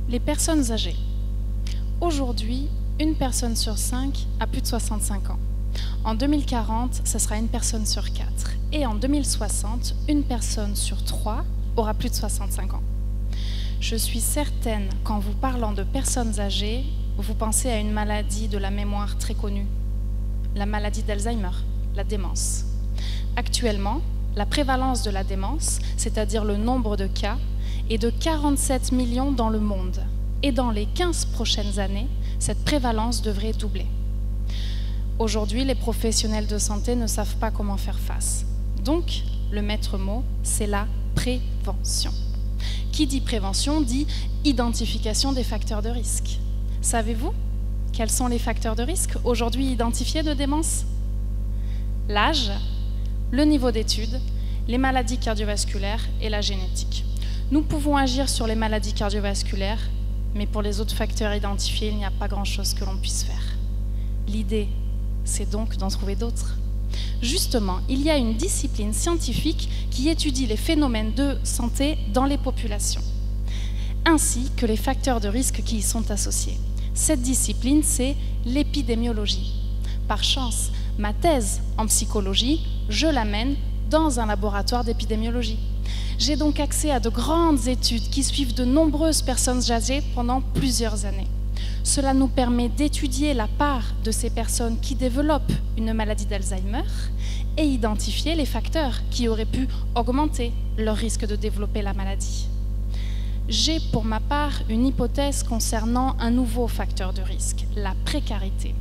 Les personnes âgées. Aujourd'hui, une personne sur 5 a plus de 65 ans. En 2040, ce sera une personne sur 4. Et en 2060, une personne sur 3 aura plus de 65 ans. Je suis certaine qu'en vous parlant de personnes âgées, vous pensez à une maladie de la mémoire très connue, la maladie d'Alzheimer, la démence. Actuellement, la prévalence de la démence, c'est-à-dire le nombre de cas, est de 47 millions dans le monde. Et dans les 15 prochaines années, cette prévalence devrait doubler. Aujourd'hui, les professionnels de santé ne savent pas comment faire face. Donc, le maître mot, c'est la prévention. Qui dit prévention dit identification des facteurs de risque. Savez-vous quels sont les facteurs de risque aujourd'hui identifiés de démence? L'âge, le niveau d'études, les maladies cardiovasculaires et la génétique. Nous pouvons agir sur les maladies cardiovasculaires, mais pour les autres facteurs identifiés, il n'y a pas grand-chose que l'on puisse faire. L'idée, c'est donc d'en trouver d'autres. Justement, il y a une discipline scientifique qui étudie les phénomènes de santé dans les populations, ainsi que les facteurs de risque qui y sont associés. Cette discipline, c'est l'épidémiologie. Par chance, ma thèse en psychologie, je l'amène dans un laboratoire d'épidémiologie. J'ai donc accès à de grandes études qui suivent de nombreuses personnes âgées pendant plusieurs années. Cela nous permet d'étudier la part de ces personnes qui développent une maladie d'Alzheimer et identifier les facteurs qui auraient pu augmenter leur risque de développer la maladie. J'ai pour ma part une hypothèse concernant un nouveau facteur de risque, la précarité.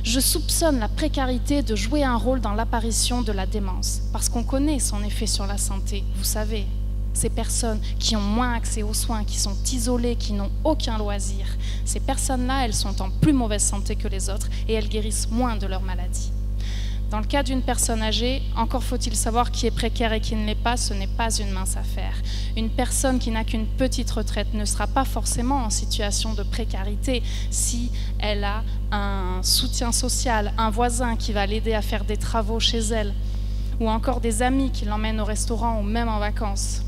Je soupçonne la précarité de jouer un rôle dans l'apparition de la démence, parce qu'on connaît son effet sur la santé, vous savez. Ces personnes qui ont moins accès aux soins, qui sont isolées, qui n'ont aucun loisir, ces personnes-là, elles sont en plus mauvaise santé que les autres et elles guérissent moins de leur maladie. Dans le cas d'une personne âgée, encore faut-il savoir qui est précaire et qui ne l'est pas, ce n'est pas une mince affaire. Une personne qui n'a qu'une petite retraite ne sera pas forcément en situation de précarité si elle a un soutien social, un voisin qui va l'aider à faire des travaux chez elle, ou encore des amis qui l'emmènent au restaurant ou même en vacances.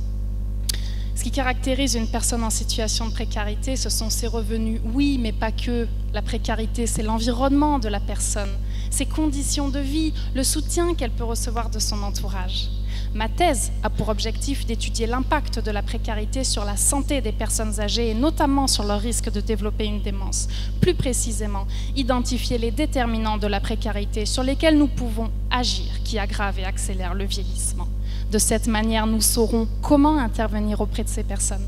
Ce qui caractérise une personne en situation de précarité, ce sont ses revenus. Oui, mais pas que. La précarité, c'est l'environnement de la personne, ses conditions de vie, le soutien qu'elle peut recevoir de son entourage. Ma thèse a pour objectif d'étudier l'impact de la précarité sur la santé des personnes âgées et notamment sur leur risque de développer une démence. Plus précisément, identifier les déterminants de la précarité sur lesquels nous pouvons agir, qui aggravent et accélèrent le vieillissement. De cette manière, nous saurons comment intervenir auprès de ces personnes.